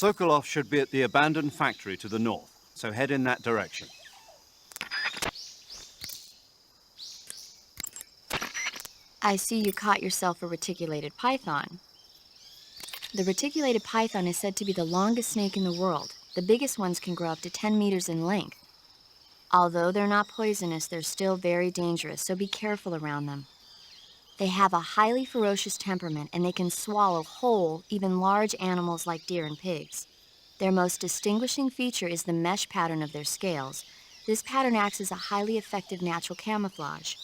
Sokolov should be at the abandoned factory to the north, so head in that direction. I see you caught yourself a reticulated python. The reticulated python is said to be the longest snake in the world. The biggest ones can grow up to 10 meters in length. Although they're not poisonous, they're still very dangerous, so be careful around them. They have a highly ferocious temperament, and they can swallow whole, even large animals like deer and pigs. Their most distinguishing feature is the mesh pattern of their scales. This pattern acts as a highly effective natural camouflage.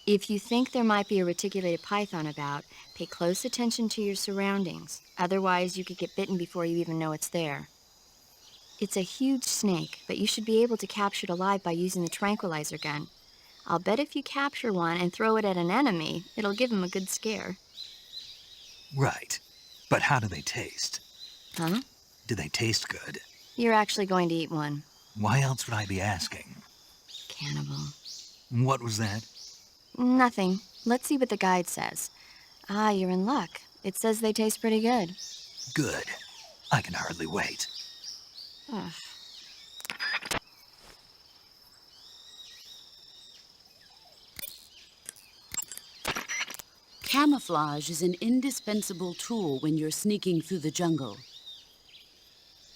If you think there might be a reticulated python about, pay close attention to your surroundings. Otherwise, you could get bitten before you even know it's there. It's a huge snake, but you should be able to capture it alive by using the tranquilizer gun. I'll bet if you capture one and throw it at an enemy, it'll give him a good scare. Right. But how do they taste? Huh? Do they taste good? You're actually going to eat one. Why else would I be asking? Cannibal. What was that? Nothing. Let's see what the guide says. Ah, you're in luck. It says they taste pretty good. Good. I can hardly wait. Ugh. Camouflage is an indispensable tool when you're sneaking through the jungle.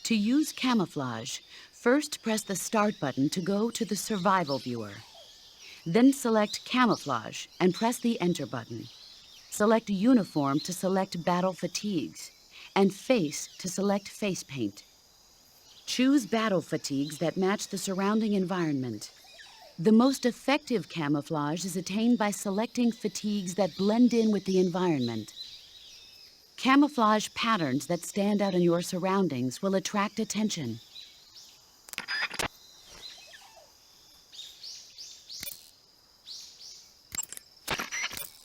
To use camouflage, first press the Start button to go to the Survival viewer. Then select Camouflage and press the Enter button. Select Uniform to select Battle Fatigues, and Face to select Face Paint. Choose battle fatigues that match the surrounding environment. The most effective camouflage is attained by selecting fatigues that blend in with the environment. Camouflage patterns that stand out in your surroundings will attract attention.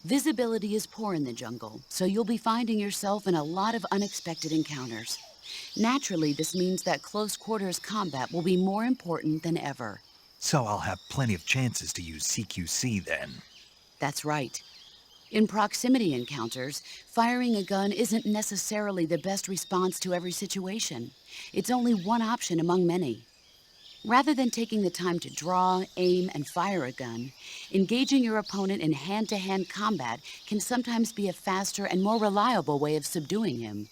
Visibility is poor in the jungle, so you'll be finding yourself in a lot of unexpected encounters. Naturally, this means that close quarters combat will be more important than ever. So I'll have plenty of chances to use CQC then. That's right. In proximity encounters, firing a gun isn't necessarily the best response to every situation. It's only one option among many. Rather than taking the time to draw, aim, and fire a gun, engaging your opponent in hand-to-hand combat can sometimes be a faster and more reliable way of subduing him.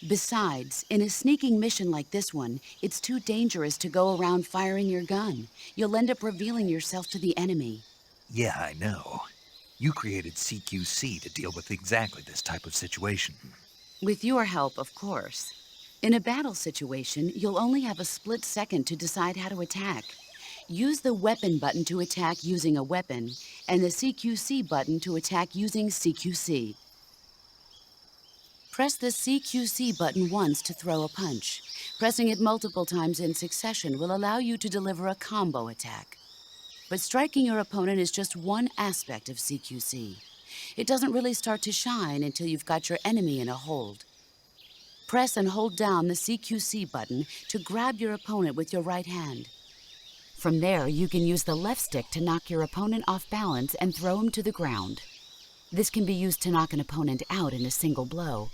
Besides, in a sneaking mission like this one, it's too dangerous to go around firing your gun. You'll end up revealing yourself to the enemy. Yeah, I know. You created CQC to deal with exactly this type of situation. With your help, of course. In a battle situation, you'll only have a split second to decide how to attack. Use the Weapon button to attack using a weapon, and the CQC button to attack using CQC. Press the CQC button once to throw a punch. Pressing it multiple times in succession will allow you to deliver a combo attack. But striking your opponent is just one aspect of CQC. It doesn't really start to shine until you've got your enemy in a hold. Press and hold down the CQC button to grab your opponent with your right hand. From there, you can use the left stick to knock your opponent off balance and throw him to the ground. This can be used to knock an opponent out in a single blow.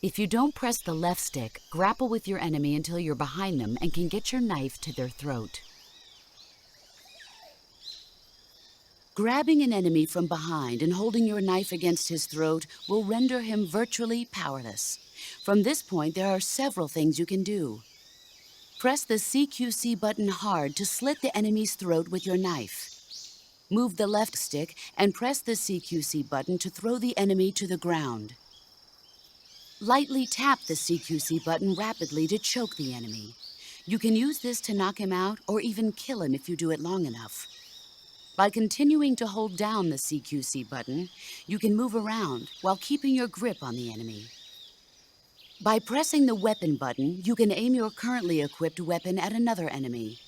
If you don't press the left stick, grapple with your enemy until you're behind them and can get your knife to their throat. Grabbing an enemy from behind and holding your knife against his throat will render him virtually powerless. From this point, there are several things you can do. Press the CQC button hard to slit the enemy's throat with your knife. Move the left stick and press the CQC button to throw the enemy to the ground. Lightly tap the CQC button rapidly to choke the enemy. You can use this to knock him out or even kill him if you do it long enough. By continuing to hold down the CQC button, you can move around while keeping your grip on the enemy. By pressing the Weapon button, you can aim your currently equipped weapon at another enemy.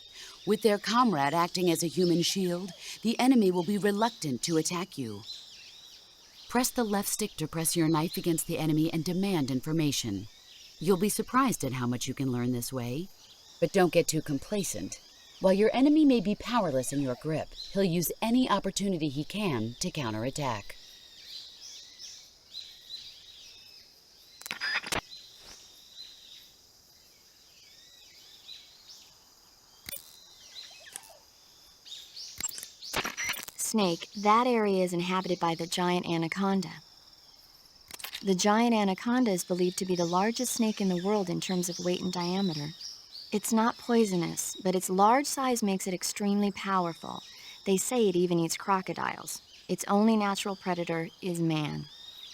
With their comrade acting as a human shield, the enemy will be reluctant to attack you. Press the left stick to press your knife against the enemy and demand information. You'll be surprised at how much you can learn this way. But don't get too complacent. While your enemy may be powerless in your grip, he'll use any opportunity he can to counterattack. Snake, that area is inhabited by the giant anaconda. The giant anaconda is believed to be the largest snake in the world in terms of weight and diameter. It's not poisonous, but its large size makes it extremely powerful. They say it even eats crocodiles. Its only natural predator is man.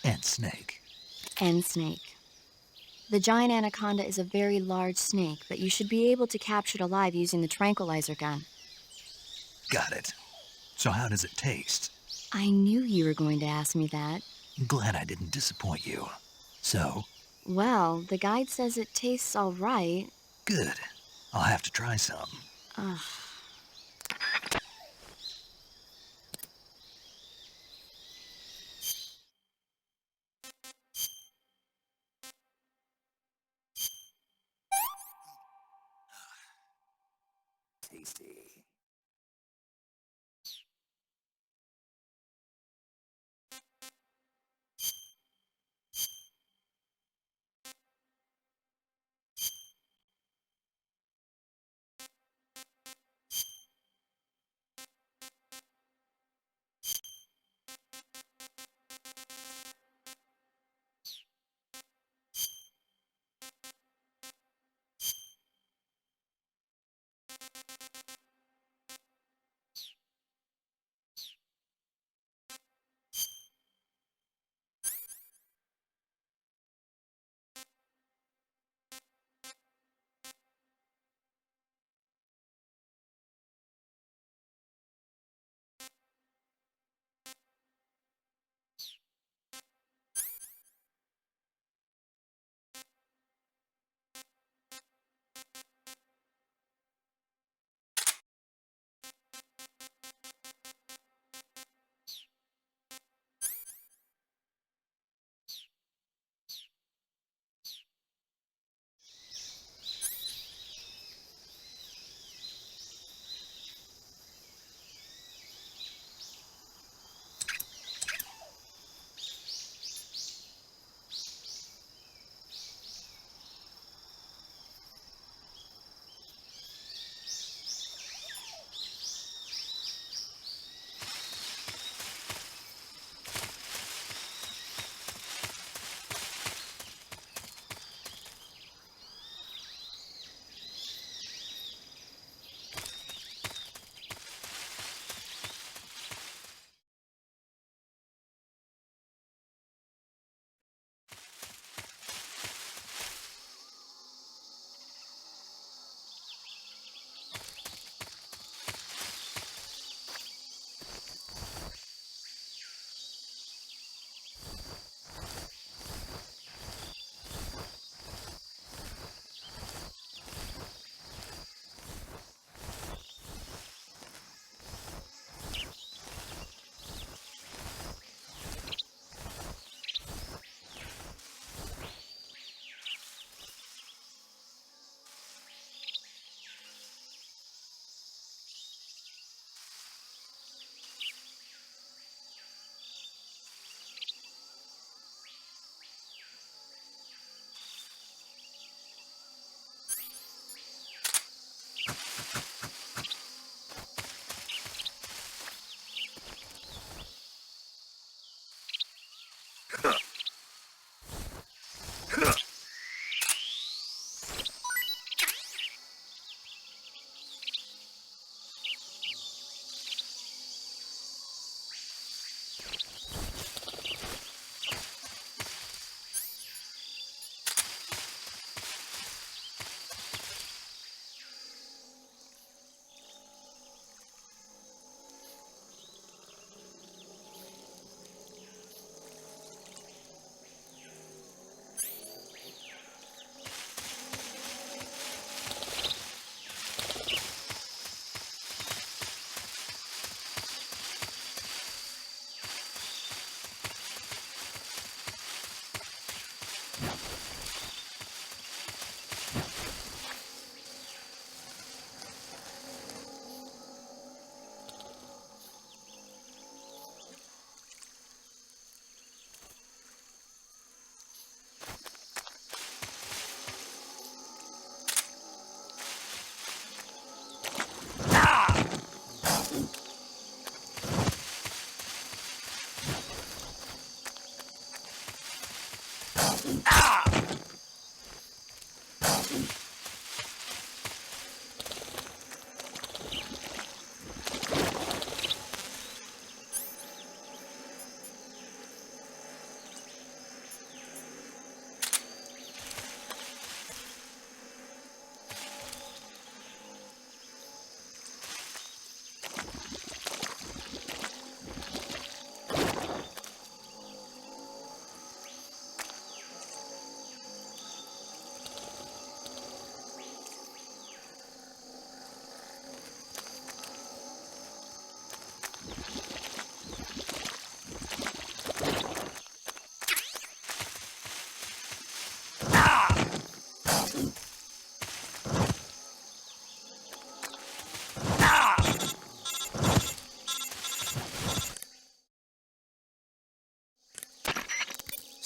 And snake. And snake. The giant anaconda is a very large snake, but you should be able to capture it alive using the tranquilizer gun. Got it. So how does it taste? I knew you were going to ask me that. Glad I didn't disappoint you. So? Well, the guide says it tastes all right. Good. I'll have to try some. Ugh. Tasty.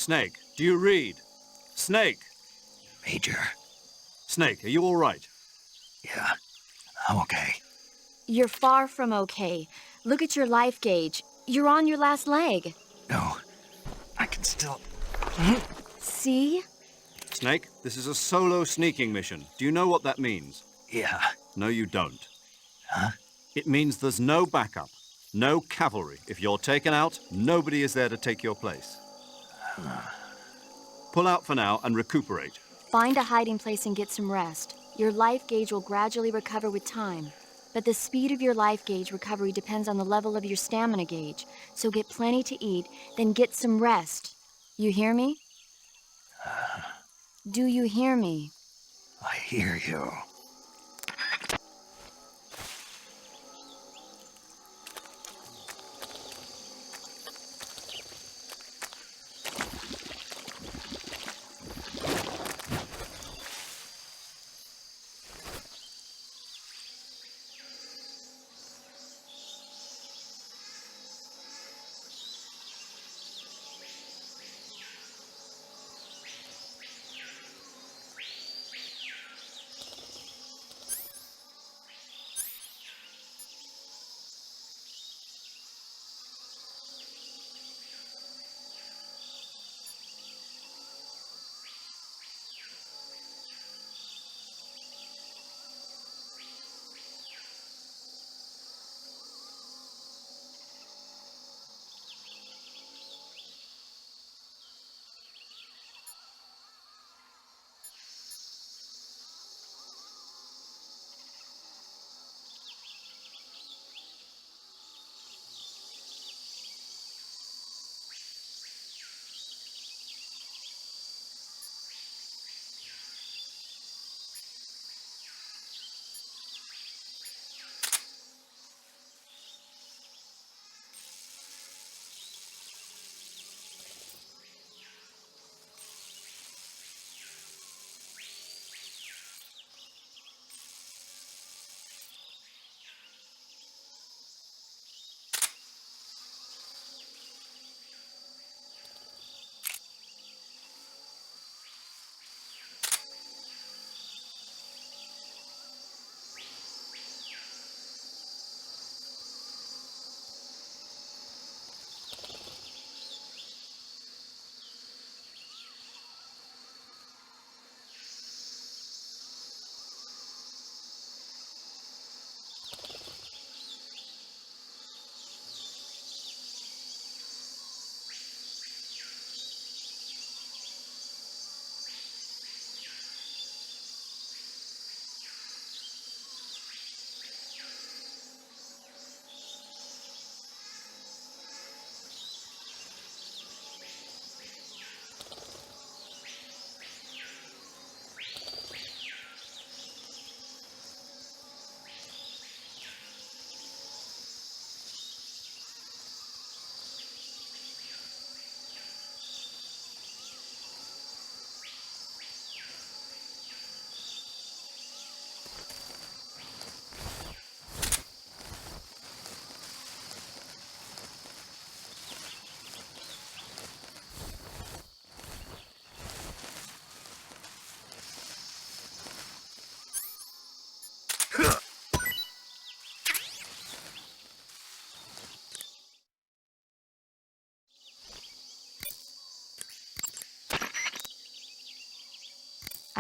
Snake, do you read? Snake! Major. Snake, are you all right? Yeah, I'm okay. You're far from okay. Look at your life gauge. You're on your last leg. No, I can still... See? Snake, this is a solo sneaking mission. Do you know what that means? Yeah. No, you don't. Huh? It means there's no backup, no cavalry. If you're taken out, nobody is there to take your place. Pull out for now and recuperate. Find a hiding place and get some rest. Your life gauge will gradually recover with time. But the speed of your life gauge recovery depends on the level of your stamina gauge. So get plenty to eat, then get some rest. You hear me? Do you hear me? I hear you.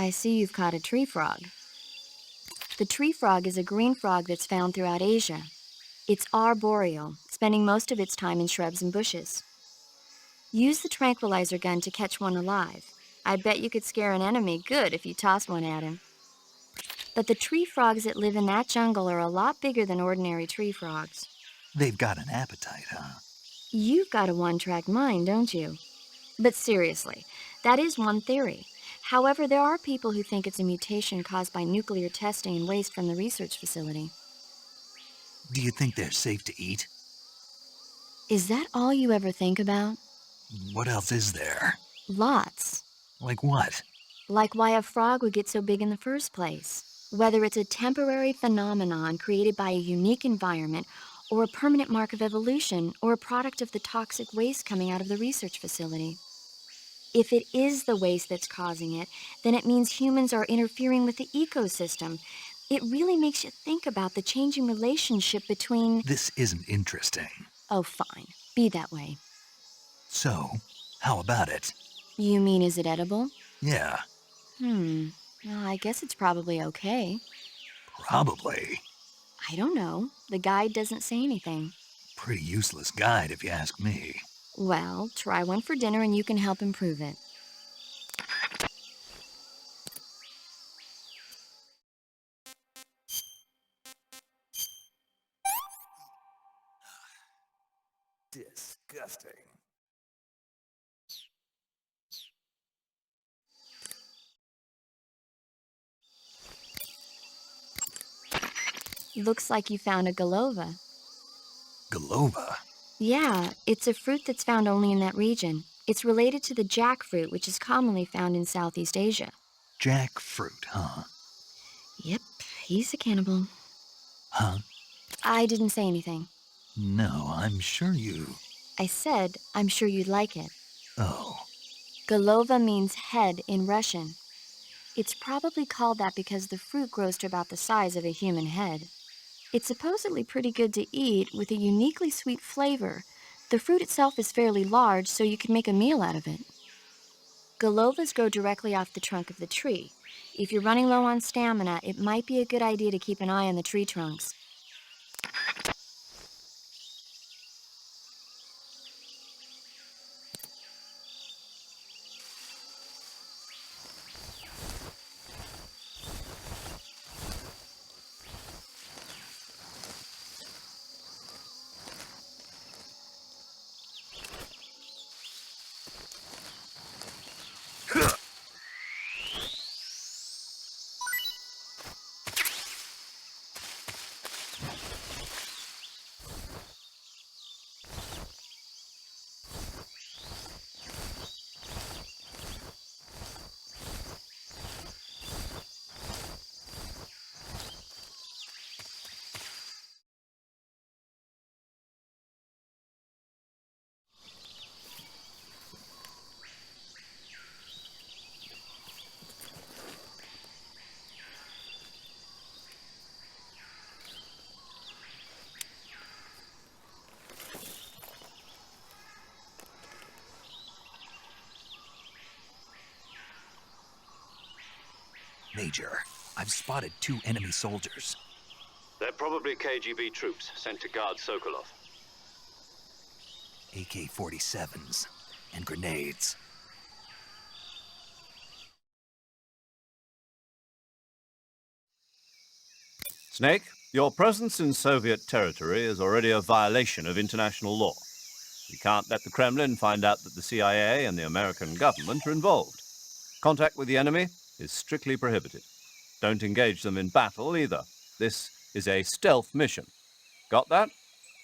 I see you've caught a tree frog. The tree frog is a green frog that's found throughout Asia. It's arboreal, spending most of its time in shrubs and bushes. Use the tranquilizer gun to catch one alive. I bet you could scare an enemy good if you tossed one at him. But the tree frogs that live in that jungle are a lot bigger than ordinary tree frogs. They've got an appetite, huh? You've got a one-track mind, don't you? But seriously, that is one theory. However, there are people who think it's a mutation caused by nuclear testing and waste from the research facility. Do you think they're safe to eat? Is that all you ever think about? What else is there? Lots. Like what? Like why a frog would get so big in the first place. Whether it's a temporary phenomenon created by a unique environment, or a permanent mark of evolution, or a product of the toxic waste coming out of the research facility. If it is the waste that's causing it, then it means humans are interfering with the ecosystem. It really makes you think about the changing relationship between... This isn't interesting. Oh, fine. Be that way. So, how about it? You mean, is it edible? Yeah, Well, I guess it's probably okay. probably. I don't know. The guide doesn't say anything. Pretty useless guide, if you ask me. Well, try one for dinner and you can help improve it. Disgusting. Looks like you found a galova. Galova? Yeah, it's a fruit that's found only in that region. It's related to the jackfruit, which is commonly found in Southeast Asia. Jackfruit, huh? Yep, he's a cannibal. Huh? I didn't say anything. No, I'm sure you... I said, I'm sure you'd like it. Oh. Galova means head in Russian. It's probably called that because the fruit grows to about the size of a human head. It's supposedly pretty good to eat with a uniquely sweet flavor. The fruit itself is fairly large, so you can make a meal out of it. Galovas grow directly off the trunk of the tree. If you're running low on stamina, it might be a good idea to keep an eye on the tree trunks. Major, I've spotted 2 enemy soldiers. They're probably KGB troops sent to guard Sokolov. AK-47s and grenades. Snake, your presence in Soviet territory is already a violation of international law. We can't let the Kremlin find out that the CIA and the American government are involved. Contact with the enemy is strictly prohibited. Don't engage them in battle either. This is a stealth mission. Got that?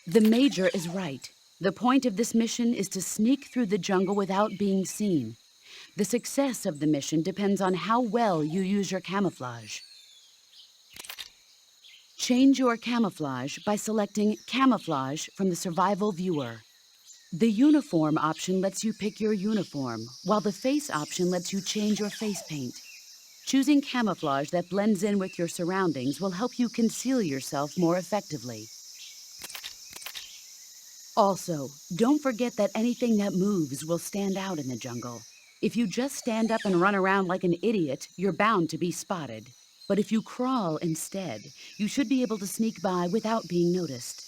The Major is right. The point of this mission is to sneak through the jungle without being seen. The success of the mission depends on how well you use your camouflage. Change your camouflage by selecting Camouflage from the Survival Viewer. The Uniform option lets you pick your uniform, while the Face option lets you change your face paint. Choosing camouflage that blends in with your surroundings will help you conceal yourself more effectively. Also, don't forget that anything that moves will stand out in the jungle. If you just stand up and run around like an idiot, you're bound to be spotted. But if you crawl instead, you should be able to sneak by without being noticed.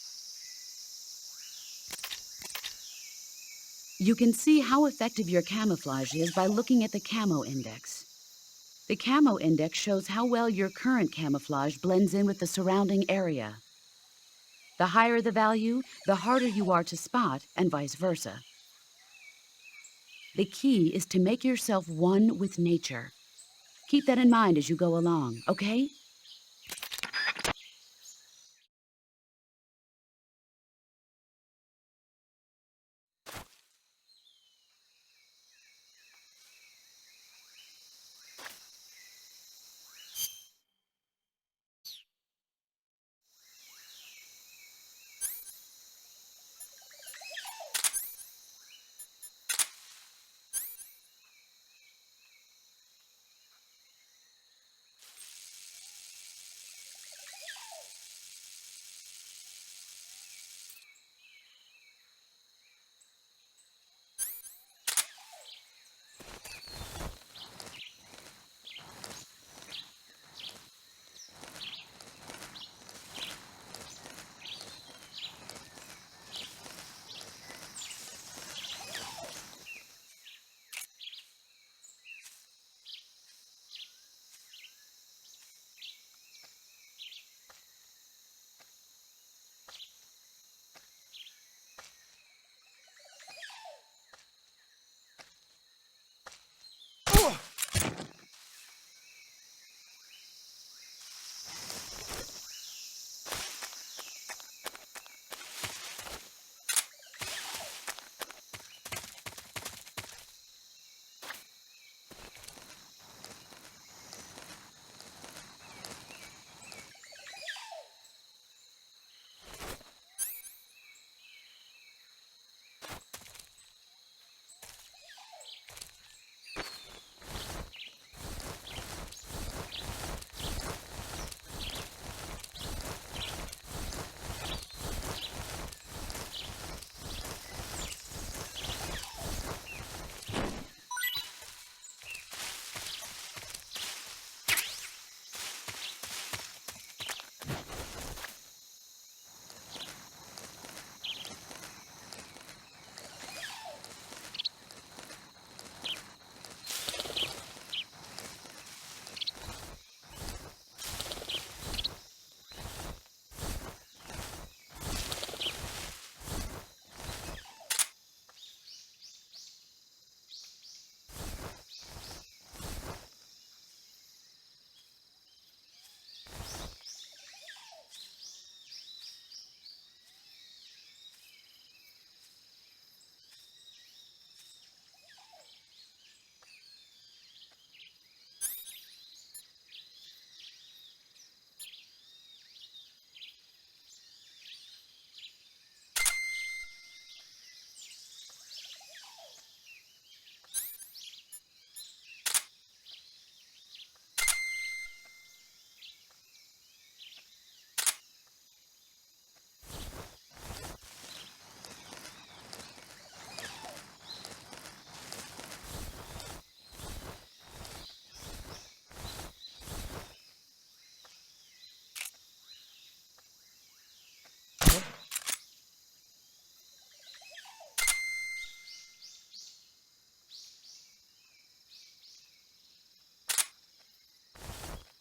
You can see how effective your camouflage is by looking at the Camo Index. The Camo Index shows how well your current camouflage blends in with the surrounding area. The higher the value, the harder you are to spot, and vice versa. The key is to make yourself one with nature. Keep that in mind as you go along, okay?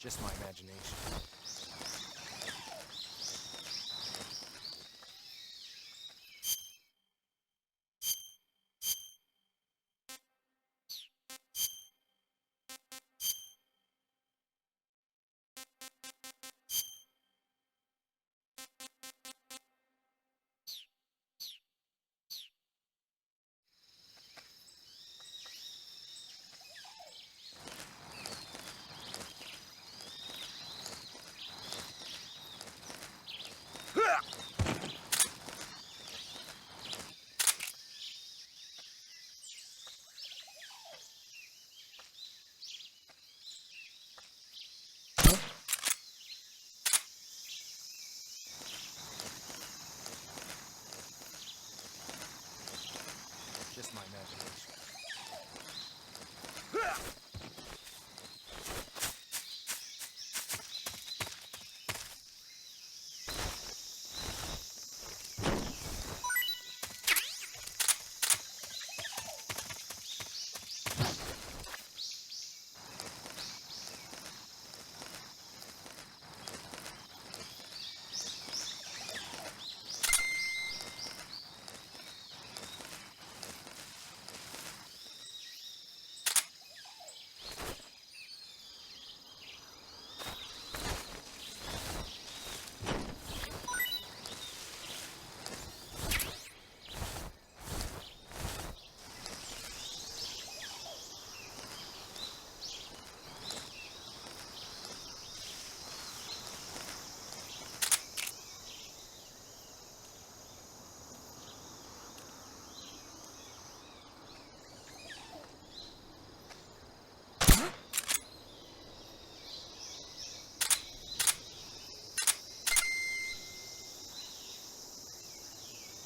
Just my imagination. Just my imagination.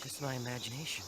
Just my imagination.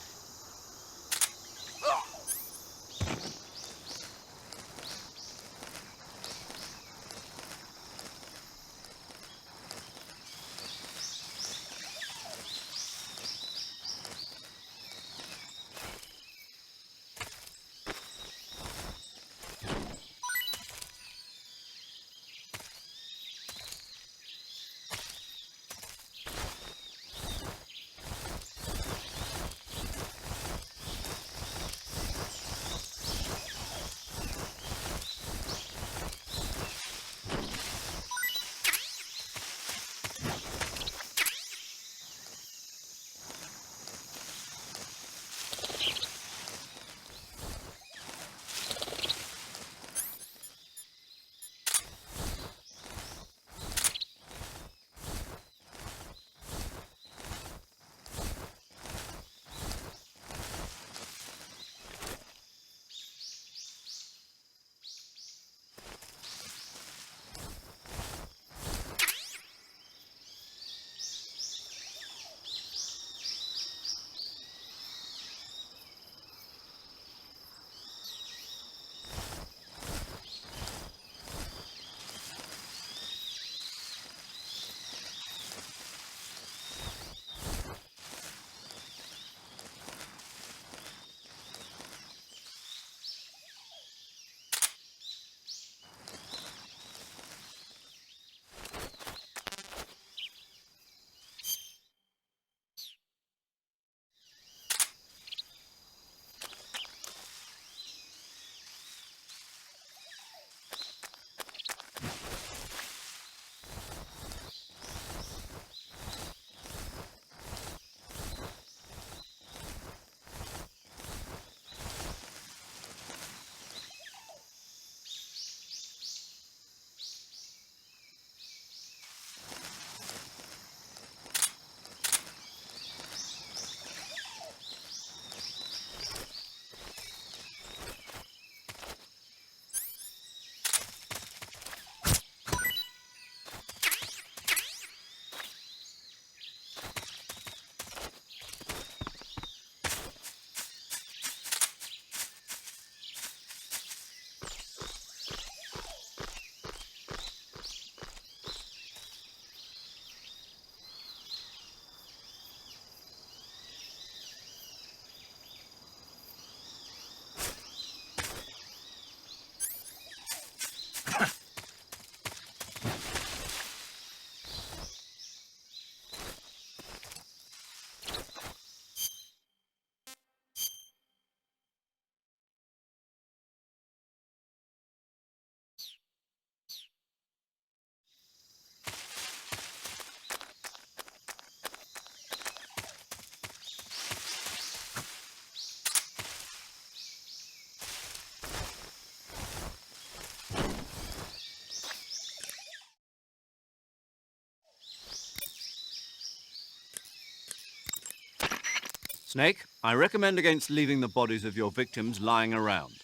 Snake, I recommend against leaving the bodies of your victims lying around.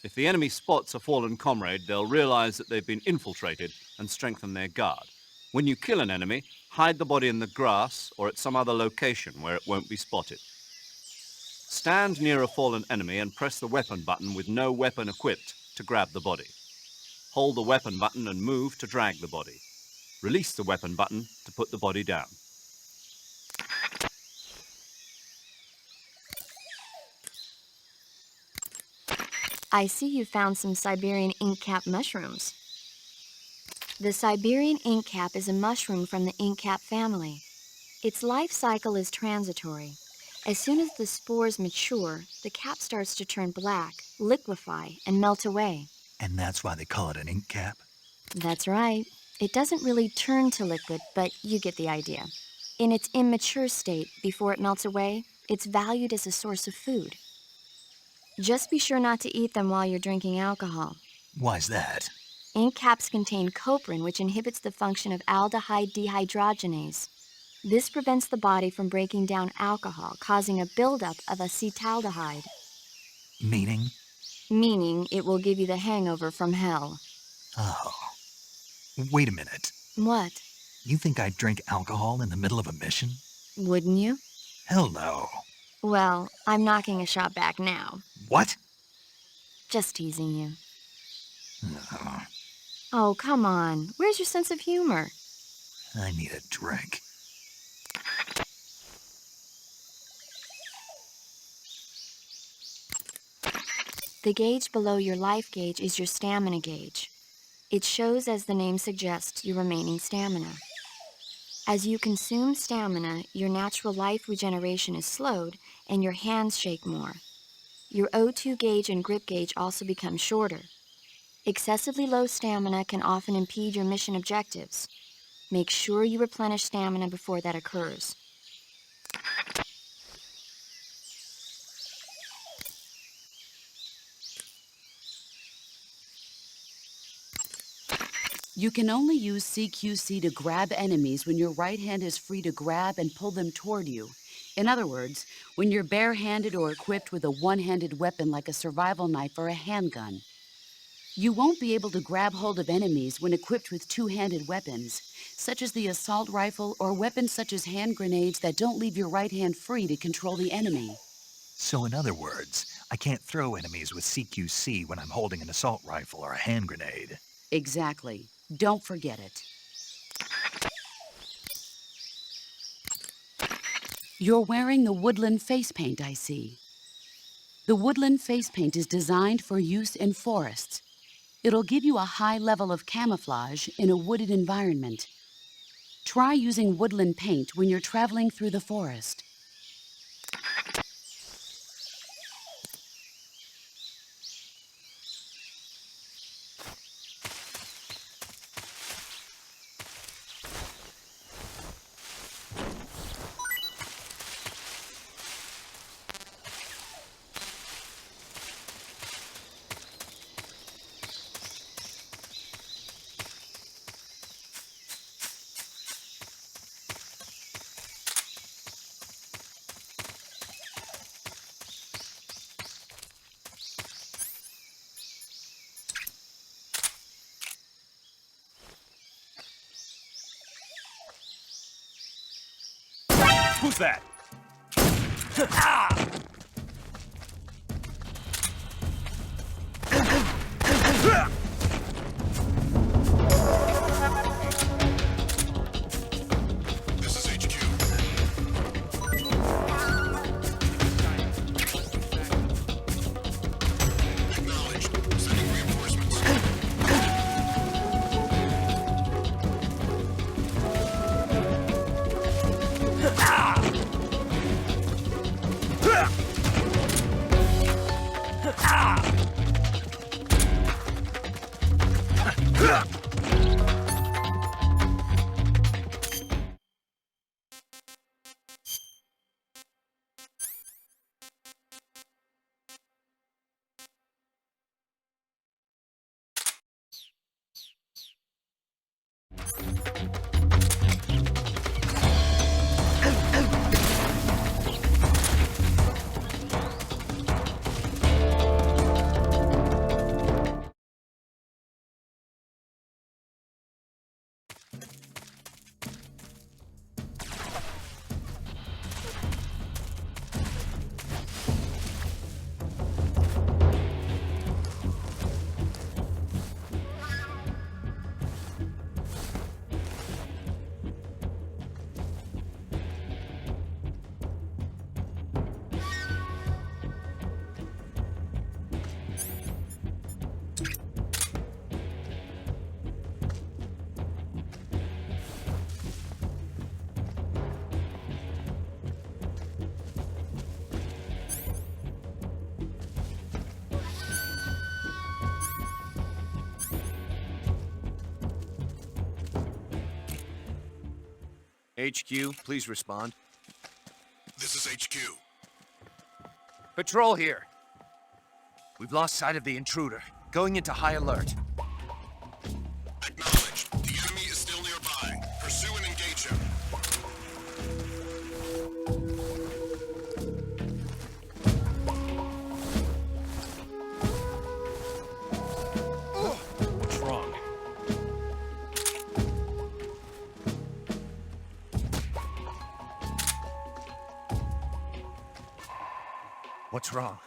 If the enemy spots a fallen comrade, they'll realize that they've been infiltrated and strengthen their guard. When you kill an enemy, hide the body in the grass or at some other location where it won't be spotted. Stand near a fallen enemy and press the weapon button with no weapon equipped to grab the body. Hold the weapon button and move to drag the body. Release the weapon button to put the body down. I see you found some Siberian ink cap mushrooms. The Siberian ink cap is a mushroom from the ink cap family. Its life cycle is transitory. As soon as the spores mature, the cap starts to turn black, liquefy, and melt away. And that's why they call it an ink cap? That's right. It doesn't really turn to liquid, but you get the idea. In its immature state, before it melts away, it's valued as a source of food. Just be sure not to eat them while you're drinking alcohol. Why's that? Ink caps contain coprin, which inhibits the function of aldehyde dehydrogenase. This prevents the body from breaking down alcohol, causing a buildup of acetaldehyde. Meaning? Meaning it will give you the hangover from hell. Oh. Wait a minute. What? You think I'd drink alcohol in the middle of a mission? Wouldn't you? Hell no. Well, I'm knocking a shot back now. What? Just teasing you. No, Oh, come on. Where's your sense of humor? I need a drink. The gauge below your life gauge is your stamina gauge. It shows, as the name suggests, your remaining stamina. As you consume stamina, your natural life regeneration is slowed and your hands shake more. Your O2 gauge and grip gauge also become shorter. Excessively low stamina can often impede your mission objectives. Make sure you replenish stamina before that occurs. You can only use CQC to grab enemies when your right hand is free to grab and pull them toward you. In other words, when you're barehanded or equipped with a one-handed weapon like a survival knife or a handgun. You won't be able to grab hold of enemies when equipped with two-handed weapons, such as the assault rifle or weapons such as hand grenades that don't leave your right hand free to control the enemy. So in other words, I can't throw enemies with CQC when I'm holding an assault rifle or a hand grenade. Exactly. Don't forget it. You're wearing the Woodland face paint, I see. The Woodland face paint is designed for use in forests. It'll give you a high level of camouflage in a wooded environment. Try using Woodland paint when you're traveling through the forest. Who's that? This is HQ. Acknowledged. Sending reinforcements. HQ, please respond. This is HQ. Patrol here. We've lost sight of the intruder. Going into high alert. Acknowledged. The enemy is still nearby. Pursue and engage him. What's wrong? What's wrong?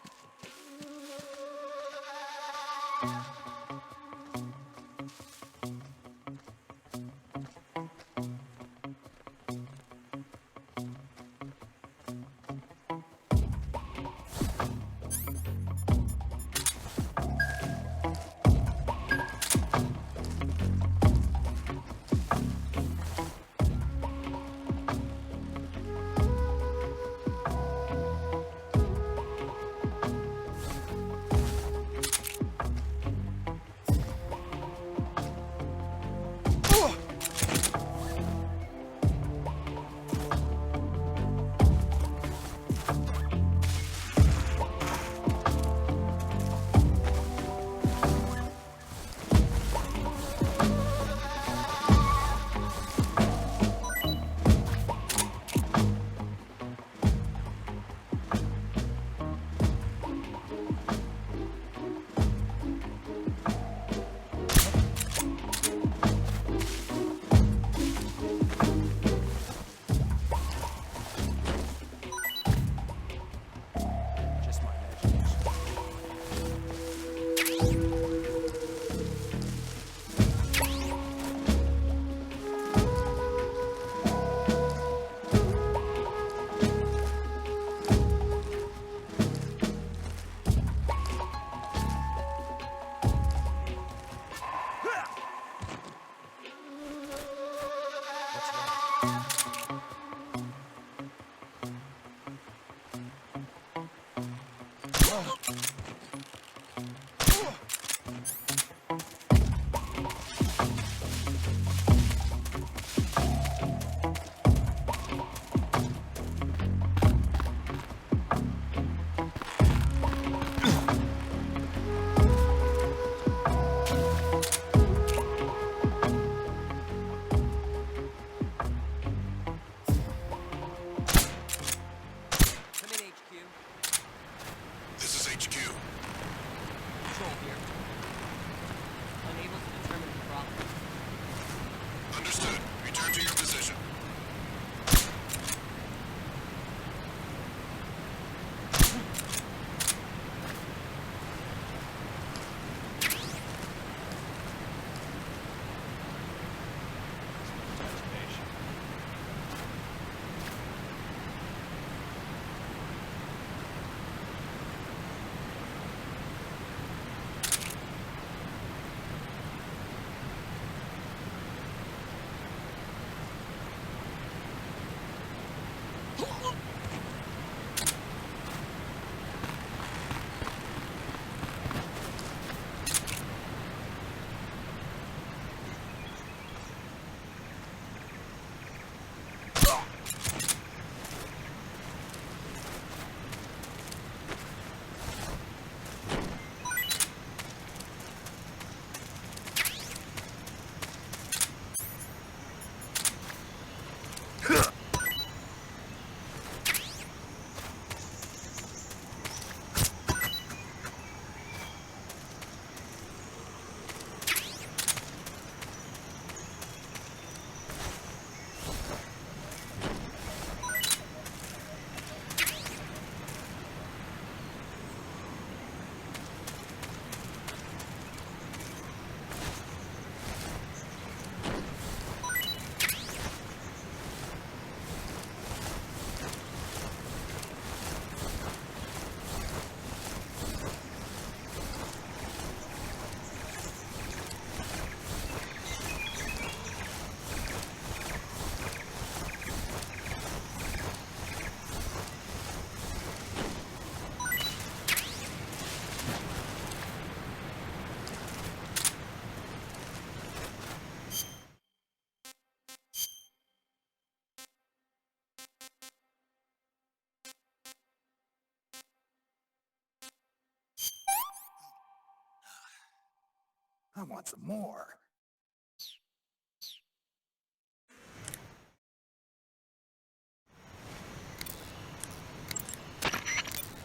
I want some more.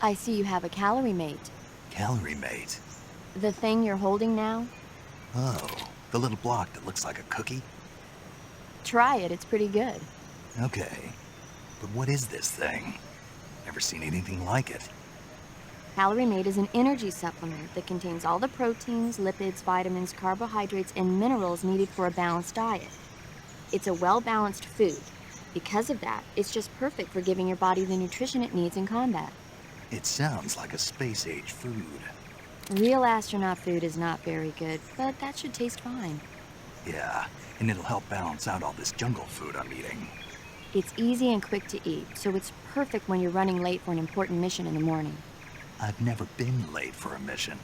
I see you have a calorie mate. Calorie mate? The thing you're holding now? Oh, the little block that looks like a cookie? Try it, it's pretty good. Okay, but what is this thing? Never seen anything like it. Calorie Mate is an energy supplement that contains all the proteins, lipids, vitamins, carbohydrates, and minerals needed for a balanced diet. It's a well-balanced food. Because of that, it's just perfect for giving your body the nutrition it needs in combat. It sounds like a space-age food. Real astronaut food is not very good, but that should taste fine. Yeah, and it'll help balance out all this jungle food I'm eating. It's easy and quick to eat, so it's perfect when you're running late for an important mission in the morning. I've never been late for a mission.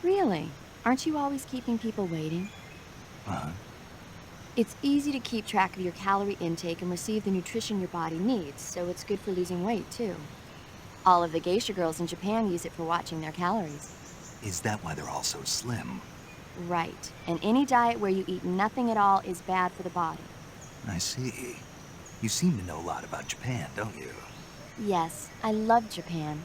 Really? Aren't you always keeping people waiting? Huh? It's easy to keep track of your calorie intake and receive the nutrition your body needs, so it's good for losing weight, too. All of the geisha girls in Japan use it for watching their calories. Is that why they're all so slim? Right. And any diet where you eat nothing at all is bad for the body. I see. You seem to know a lot about Japan, don't you? Yes, I love Japan.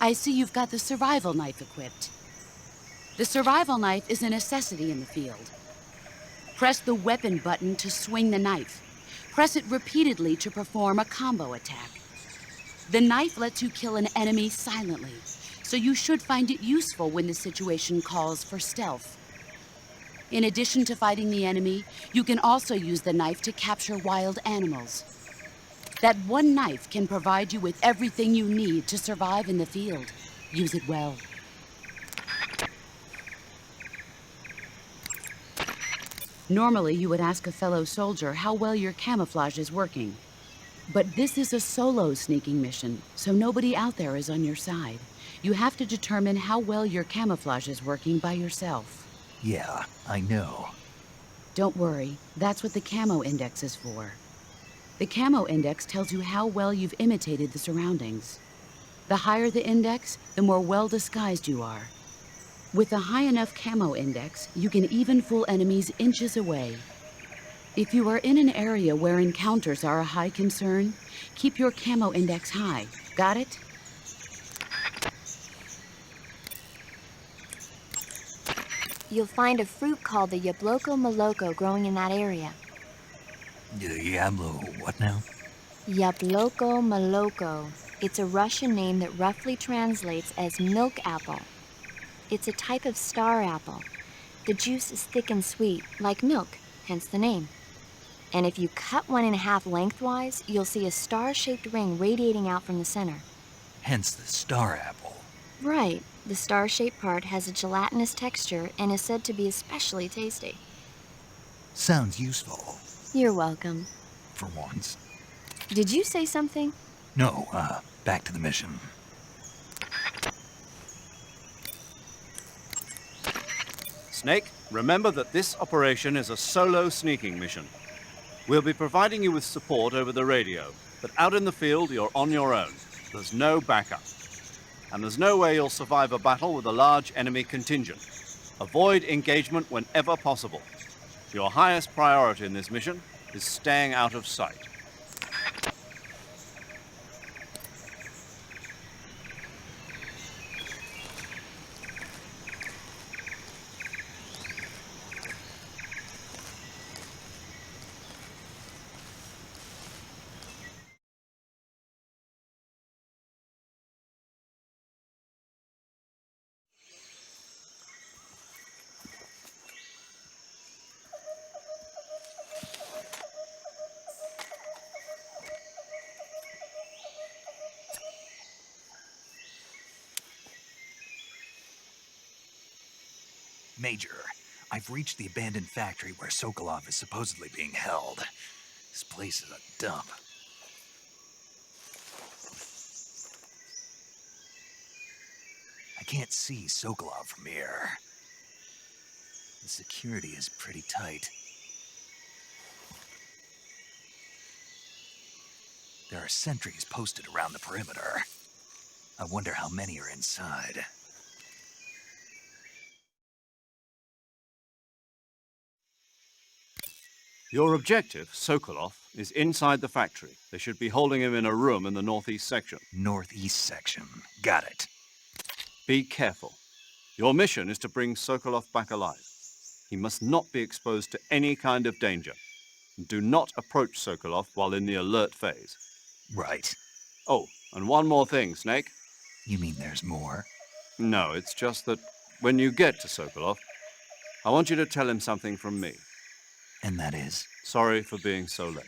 I see you've got the survival knife equipped. The survival knife is a necessity in the field. Press the weapon button to swing the knife. Press it repeatedly to perform a combo attack. The knife lets you kill an enemy silently, so you should find it useful when the situation calls for stealth. In addition to fighting the enemy, you can also use the knife to capture wild animals. That one knife can provide you with everything you need to survive in the field. Use it well. Normally, you would ask a fellow soldier how well your camouflage is working. But this is a solo sneaking mission, so nobody out there is on your side. You have to determine how well your camouflage is working by yourself. Yeah, I know. Don't worry, that's what the Camo Index is for. The Camo Index tells you how well you've imitated the surroundings. The higher the index, the more well disguised you are. With a high enough Camo Index, you can even fool enemies inches away. If you are in an area where encounters are a high concern, keep your Camo Index high. Got it? You'll find a fruit called the Yabloko Moloko growing in that area. Diablo, what now? Yabloko Moloko. It's a Russian name that roughly translates as milk apple. It's a type of star apple. The juice is thick and sweet, like milk, hence the name. And if you cut one in half lengthwise, you'll see a star-shaped ring radiating out from the center. Hence the star apple. Right. The star-shaped part has a gelatinous texture and is said to be especially tasty. Sounds useful. You're welcome. For once. Did you say something? No, back to the mission. Snake, remember that this operation is a solo sneaking mission. We'll be providing you with support over the radio, but out in the field, you're on your own. There's no backup. And there's no way you'll survive a battle with a large enemy contingent. Avoid engagement whenever possible. Your highest priority in this mission is staying out of sight. Major, I've reached the abandoned factory where Sokolov is supposedly being held. This place is a dump. I can't see Sokolov from here. The security is pretty tight. There are sentries posted around the perimeter. I wonder how many are inside. Your objective, Sokolov, is inside the factory. They should be holding him in a room in the northeast section. Northeast section. Got it. Be careful. Your mission is to bring Sokolov back alive. He must not be exposed to any kind of danger. Do not approach Sokolov while in the alert phase. Right. Oh, and one more thing, Snake. You mean there's more? No, it's just that when you get to Sokolov, I want you to tell him something from me. And that is? Sorry for being so late.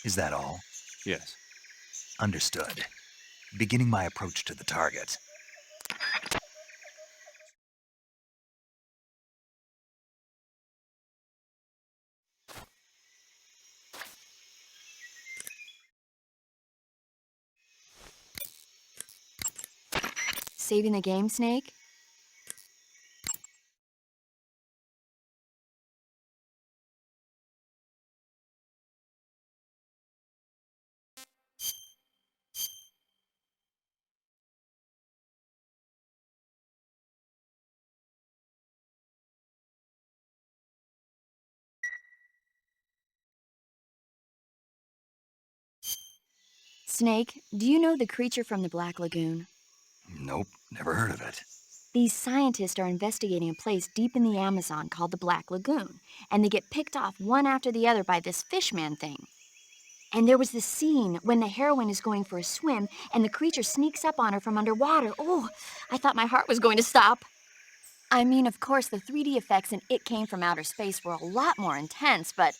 Is that all? Yes. Understood. Beginning my approach to the target. Saving the game, Snake? Snake, do you know the creature from the Black Lagoon? Nope, never heard of it. These scientists are investigating a place deep in the Amazon called the Black Lagoon, and they get picked off one after the other by this fishman thing. And there was this scene when the heroine is going for a swim, and the creature sneaks up on her from underwater. Oh, I thought my heart was going to stop. I mean, of course, the 3D effects in It Came from Outer Space were a lot more intense, but...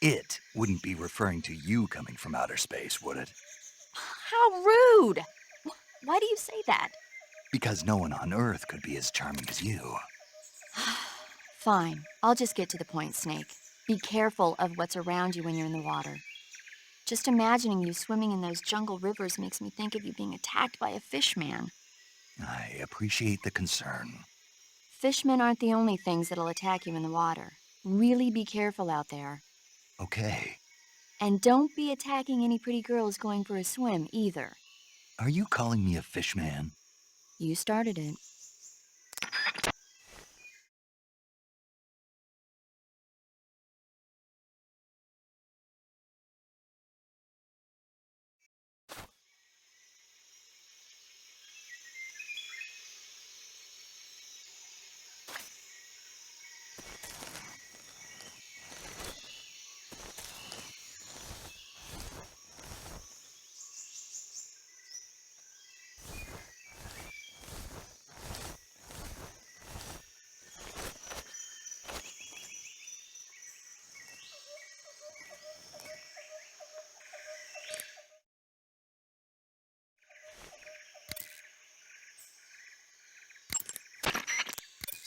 It wouldn't be referring to you coming from outer space, would it? How rude! Why do you say that? Because no one on Earth could be as charming as you. Fine. I'll just get to the point, Snake. Be careful of what's around you when you're in the water. Just imagining you swimming in those jungle rivers makes me think of you being attacked by a fishman. I appreciate the concern. Fishmen aren't the only things that'll attack you in the water. Really be careful out there. Okay. And don't be attacking any pretty girls going for a swim, either. Are you calling me a fishman? You started it.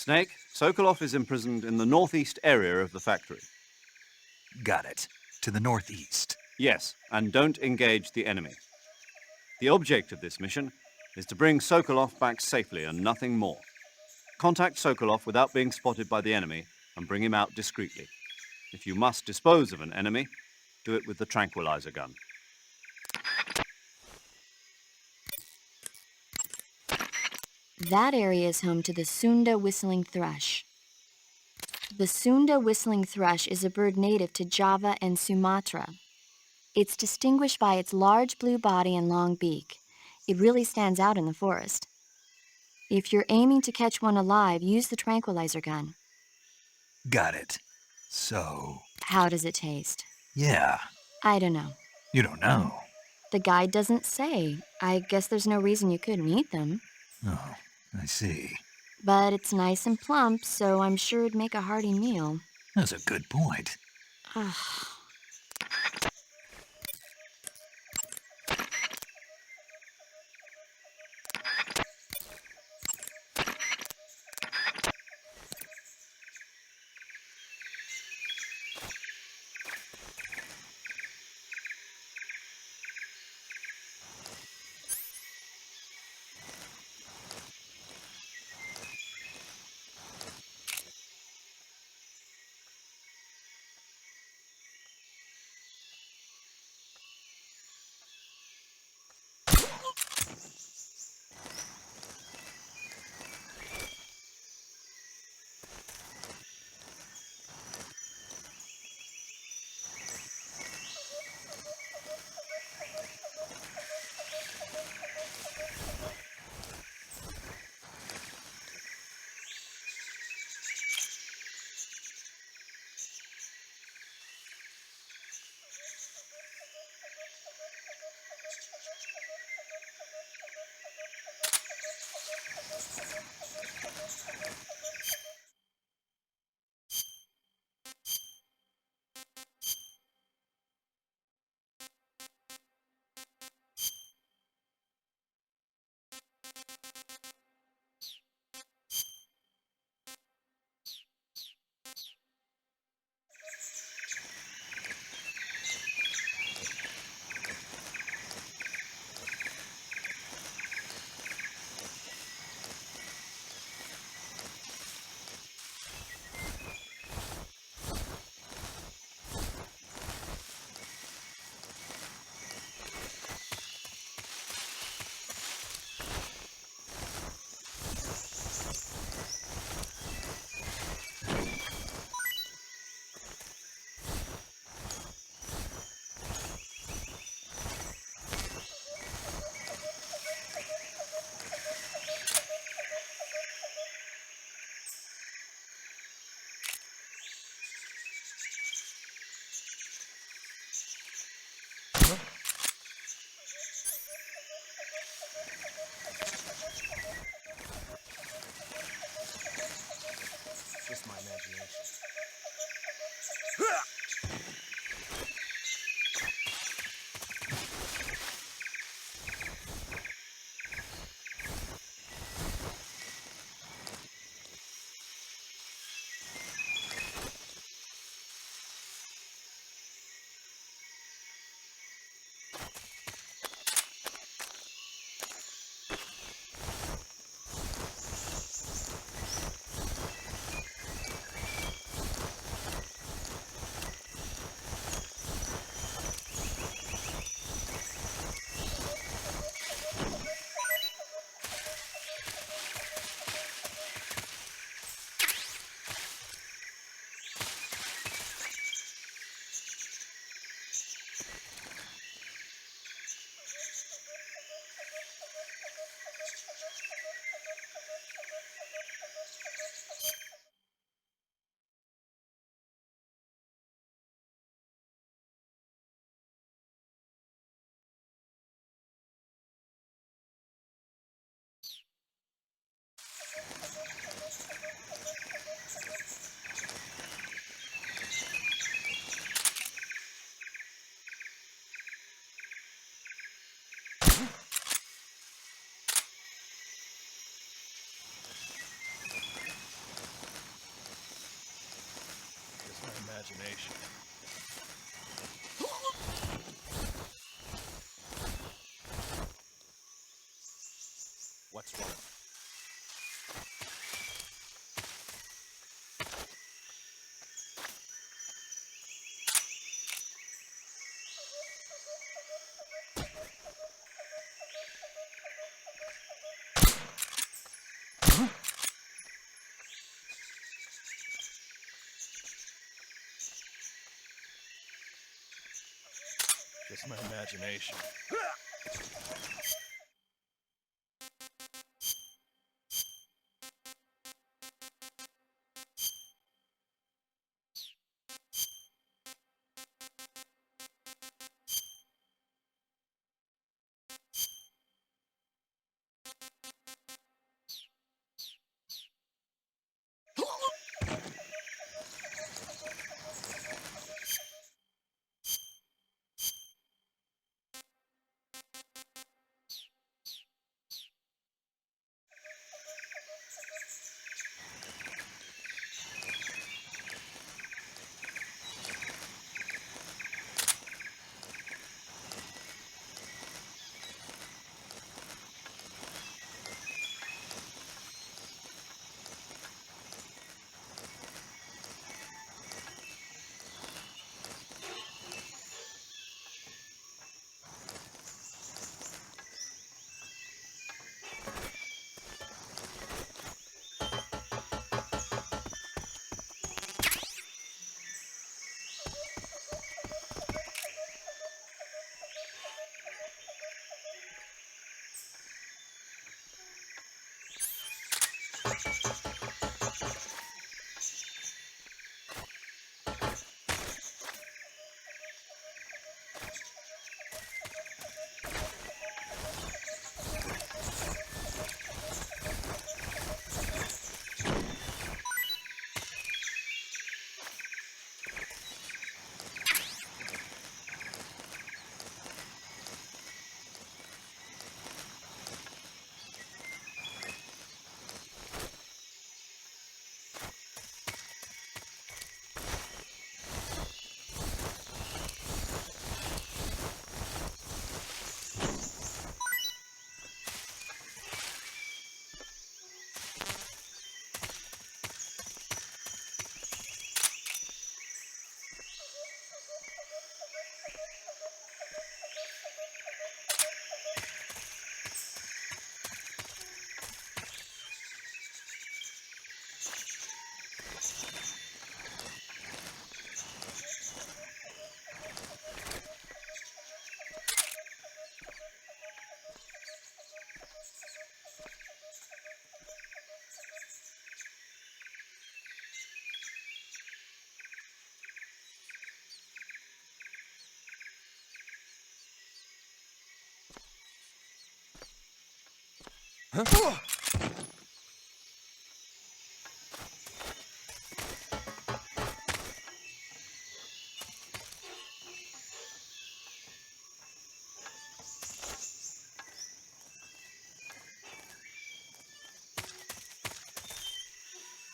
Snake, Sokolov is imprisoned in the northeast area of the factory. Got it. To the northeast. Yes, and don't engage the enemy. The object of this mission is to bring Sokolov back safely and nothing more. Contact Sokolov without being spotted by the enemy and bring him out discreetly. If you must dispose of an enemy, do it with the tranquilizer gun. That area is home to the Sunda whistling thrush. The Sunda whistling thrush is a bird native to Java and Sumatra. It's distinguished by its large blue body and long beak. It really stands out in the forest. If you're aiming to catch one alive, use the tranquilizer gun. Got it. So, How does it taste? yeah, I don't know. you don't know. The guide doesn't say. I guess there's no reason you couldn't eat them. Oh, I see. But it's nice and plump, so I'm sure it'd make a hearty meal. That's a good point. Ugh. Just my imagination. Just my imagination. What's wrong? just my imagination.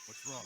What's wrong?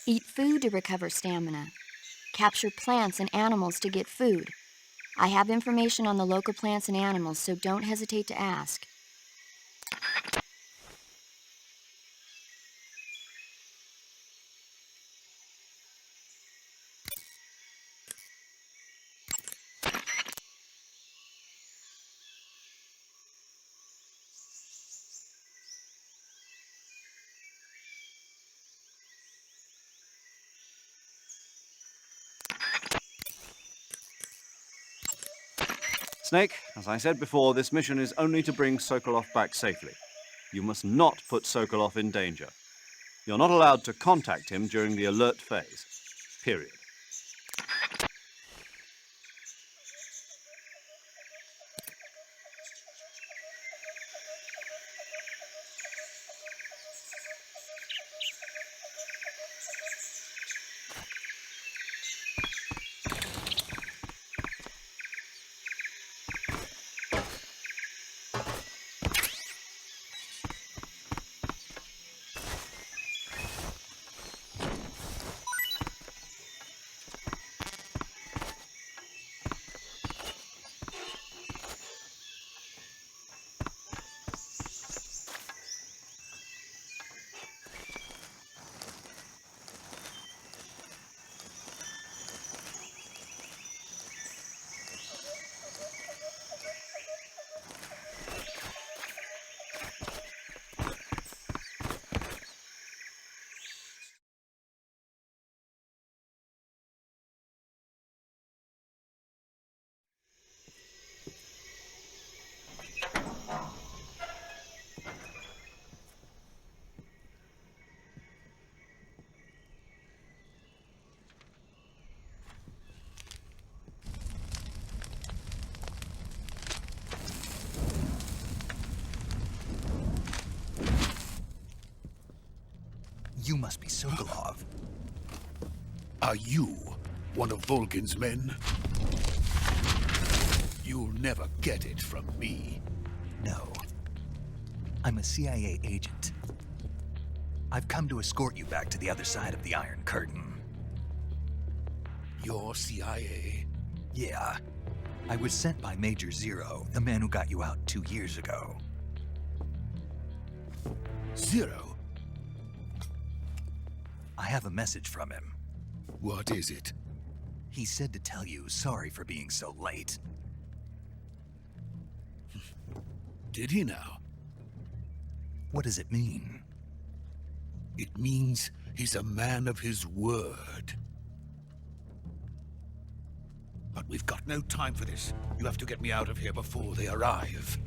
Eat food to recover stamina. Capture plants and animals to get food. I have information on the local plants and animals, so don't hesitate to ask. Snake, as I said before, this mission is only to bring Sokolov back safely. You must not put Sokolov in danger. You're not allowed to contact him during the alert phase. Period. You must be Sokolov. Are you one of Volgin's men? You'll never get it from me. No. I'm a CIA agent. I've come to escort you back to the other side of the Iron Curtain. You're CIA? Yeah. I was sent by Major Zero, the man who got you out 2 years ago. Zero? I have a message from him. What is it? He said to tell you sorry for being so late. Did he now? What does it mean? It means he's a man of his word. But we've got no time for this. You have to get me out of here before they arrive.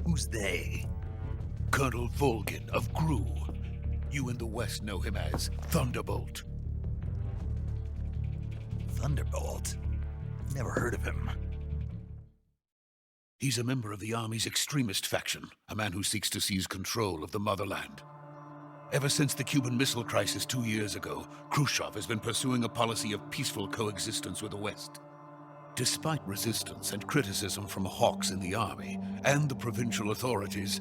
Who's they? Colonel Volgin of Gru. You in the West know him as Thunderbolt. Thunderbolt? Never heard of him. He's a member of the Army's extremist faction, a man who seeks to seize control of the motherland. Ever since the Cuban Missile Crisis 2 years ago, Khrushchev has been pursuing a policy of peaceful coexistence with the West. Despite resistance and criticism from hawks in the army and the provincial authorities,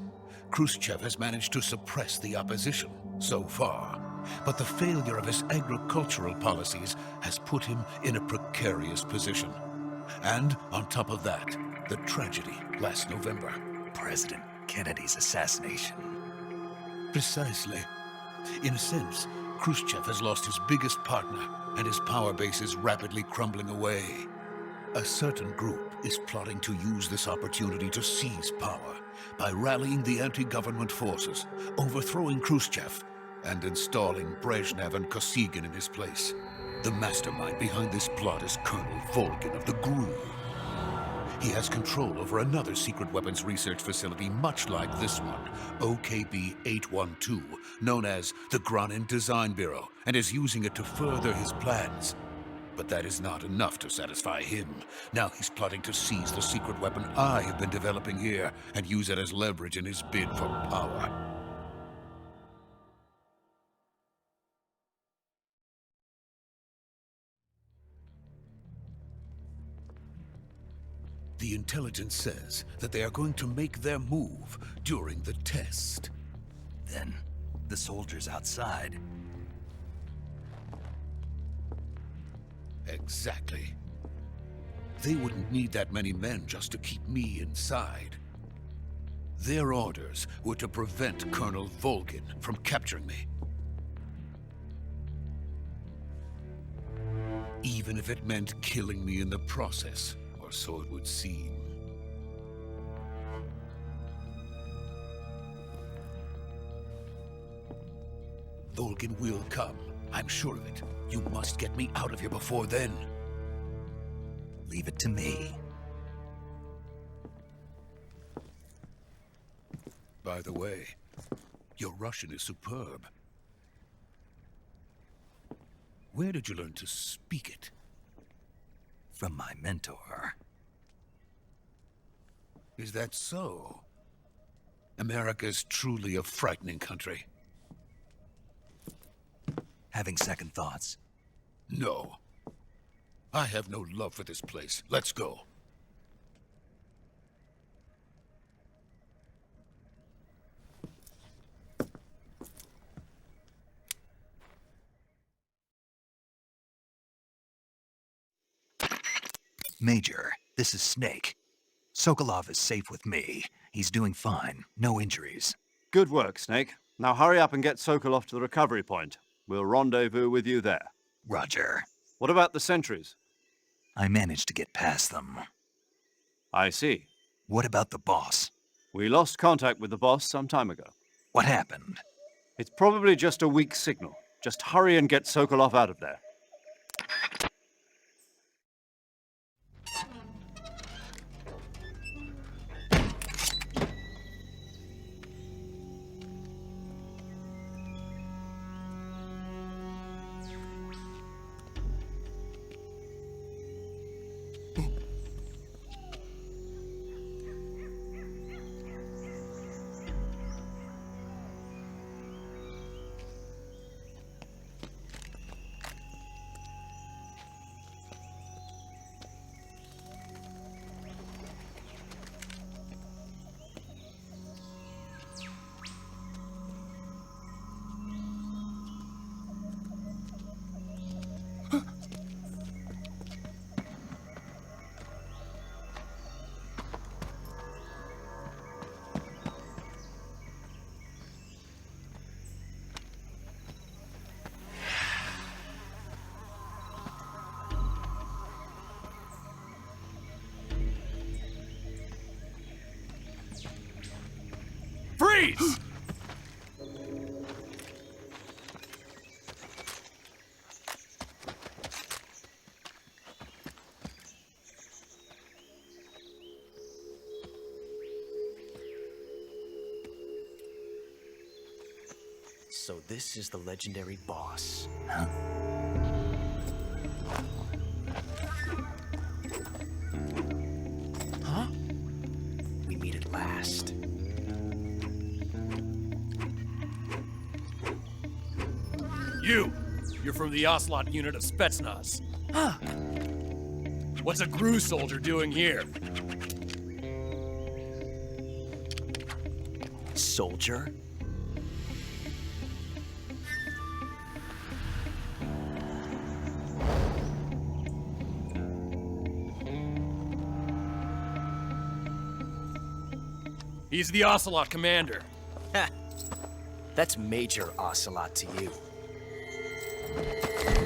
Khrushchev has managed to suppress the opposition so far. But the failure of his agricultural policies has put him in a precarious position. And on top of that, the tragedy last November. President Kennedy's assassination. Precisely. In a sense, Khrushchev has lost his biggest partner, and his power base is rapidly crumbling away. A certain group is plotting to use this opportunity to seize power by rallying the anti-government forces, overthrowing Khrushchev, and installing Brezhnev and Kosygin in his place. The mastermind behind this plot is Colonel Volgin of the GRU. He has control over another secret weapons research facility much like this one, OKB-812, known as the Granin Design Bureau, and is using it to further his plans. But that is not enough to satisfy him. Now he's plotting to seize the secret weapon I have been developing here and use it as leverage in his bid for power. The intelligence says that they are going to make their move during the test. Then, the soldiers outside. Exactly. They wouldn't need that many men just to keep me inside. Their orders were to prevent Colonel Volgin from capturing me. Even if it meant killing me in the process, or so it would seem. Volgin will come. I'm sure of it. You must get me out of here before then. Leave it to me. By the way, your Russian is superb. Where did you learn to speak it? From my mentor. Is that so? America's truly a frightening country. Having second thoughts? No. I have no love for this place. Let's go. Major, this is Snake. Sokolov is safe with me. He's doing fine. No injuries. Good work, Snake. Now hurry up and get Sokolov to the recovery point. We'll rendezvous with you there. Roger. What about the sentries? I managed to get past them. I see. What about the boss? We lost contact with the boss some time ago. What happened? It's probably just a weak signal. Just hurry and get Sokolov out of there. Freeze! So this is the legendary boss. Huh? Huh? We meet at last. You're from the Ocelot unit of Spetsnaz. Huh. What's a GRU soldier doing here? Soldier? He's the Ocelot commander. Ha! That's Major Ocelot to you.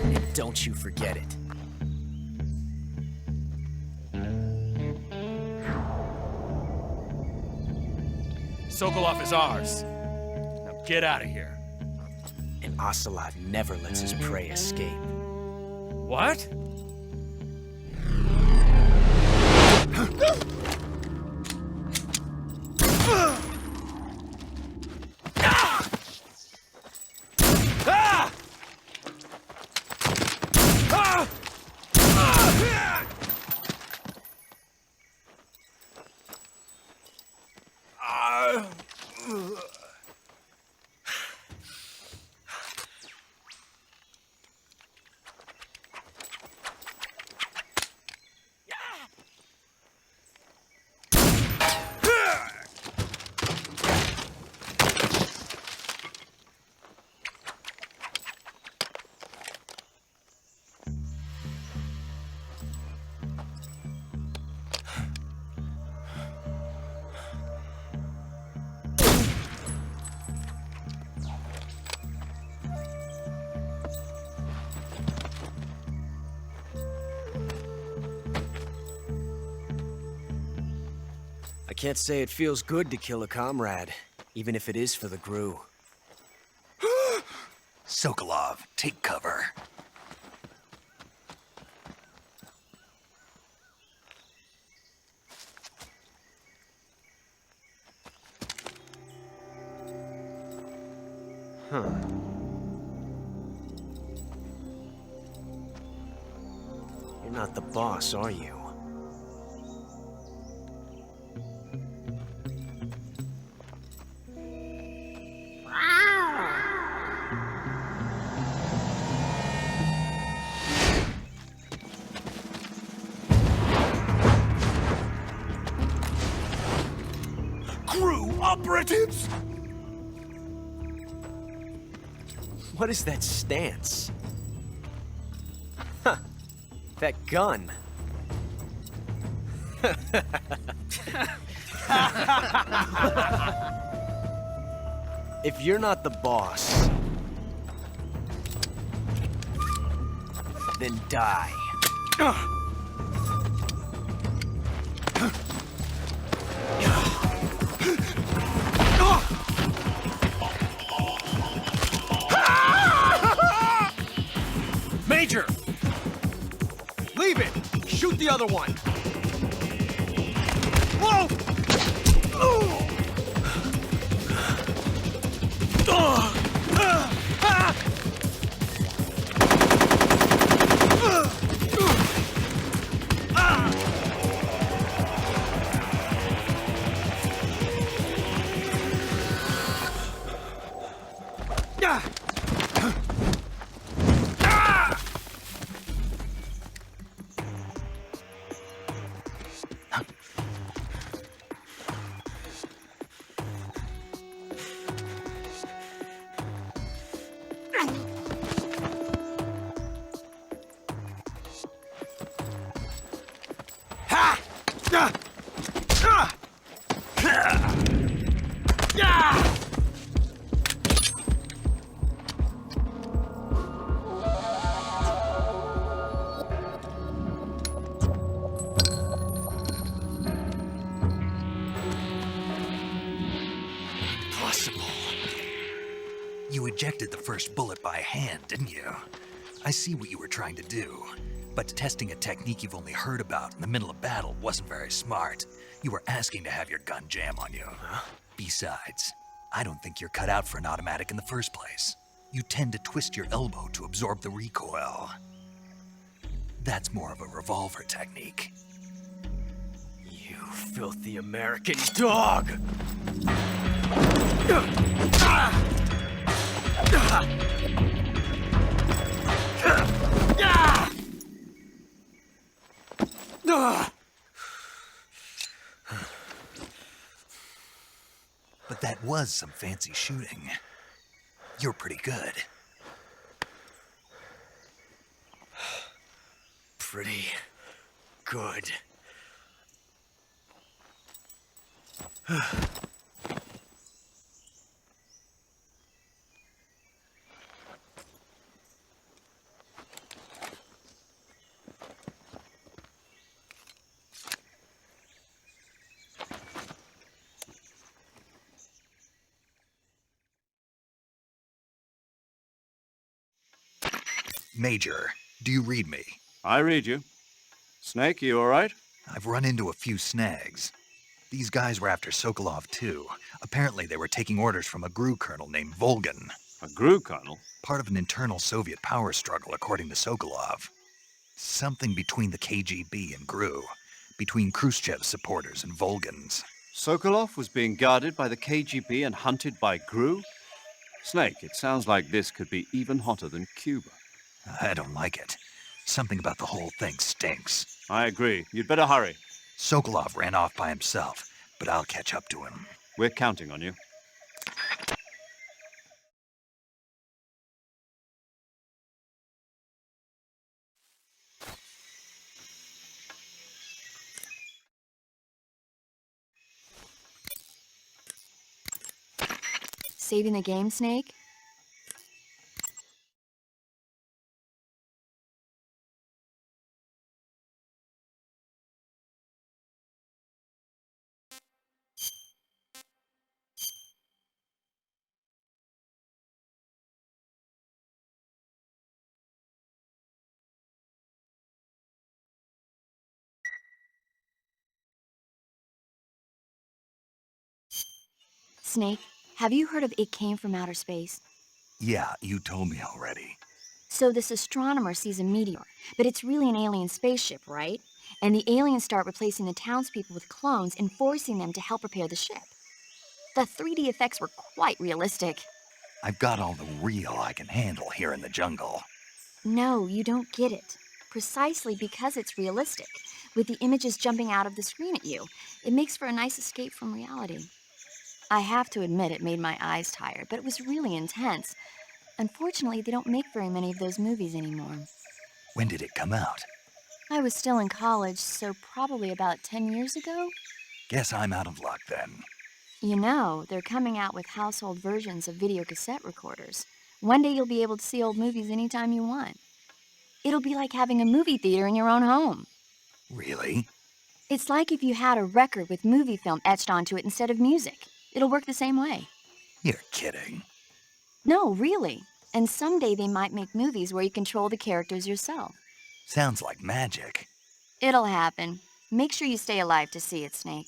And don't you forget it. Sokolov is ours. Now get out of here. And Ocelot never lets his prey escape. What? Can't say it feels good to kill a comrade, even if it is for the Gru. Sokolov, take cover. Huh. You're not the boss, are you? Crew operatives! What is that stance? Huh. That gun. If you're not the boss, then die. Major! Leave it! Shoot the other one! Whoa! You ejected the first bullet by hand, didn't you? I see what you were trying to do, but testing a technique you've only heard about in the middle of battle wasn't very smart. You were asking to have your gun jam on you. Huh? Besides, I don't think you're cut out for an automatic in the first place. You tend to twist your elbow to absorb the recoil. That's more of a revolver technique. You filthy American dog! But that was some fancy shooting. You're pretty good. Pretty good. Major, do you read me? I read you. Snake, you all right? I've run into a few snags. These guys were after Sokolov, too. Apparently they were taking orders from a GRU colonel named Volgan. A GRU colonel? Part of an internal Soviet power struggle, according to Sokolov. Something between the KGB and GRU. Between Khrushchev's supporters and Volgan's. Sokolov was being guarded by the KGB and hunted by GRU? Snake, it sounds like this could be even hotter than Cuba. I don't like it. Something about the whole thing stinks. I agree. You'd better hurry. Sokolov ran off by himself, but I'll catch up to him. We're counting on you. Saving the game, Snake? Snake, have you heard of It Came from Outer Space? Yeah, you told me already. So this astronomer sees a meteor, but it's really an alien spaceship, right? And the aliens start replacing the townspeople with clones and forcing them to help repair the ship. The 3D effects were quite realistic. I've got all the real I can handle here in the jungle. No, you don't get it. Precisely because it's realistic, with the images jumping out of the screen at you, it makes for a nice escape from reality. I have to admit it made my eyes tired, but it was really intense. Unfortunately, they don't make very many of those movies anymore. When did it come out? I was still in college, so probably about 10 years ago. Guess I'm out of luck then. You know, they're coming out with household versions of video cassette recorders. One day you'll be able to see old movies anytime you want. It'll be like having a movie theater in your own home. Really? It's like if you had a record with movie film etched onto it instead of music. It'll work the same way. You're kidding. No, really. And someday they might make movies where you control the characters yourself. Sounds like magic. It'll happen. Make sure you stay alive to see it, Snake.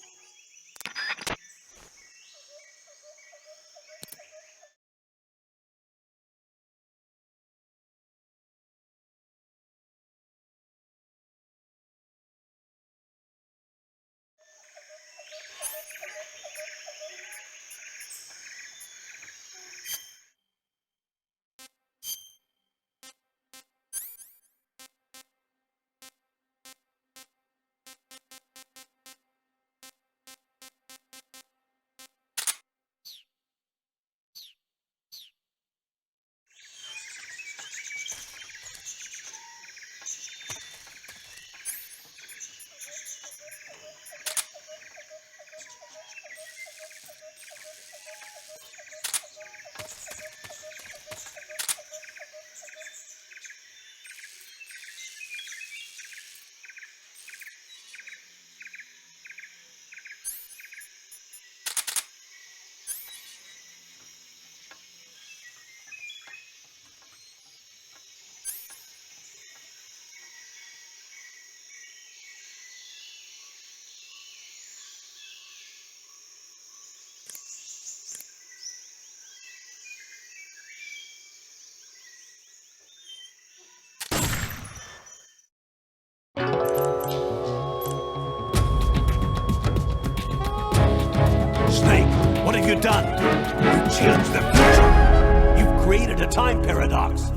Snake, what have you done? You changed the future. You've created a time paradox.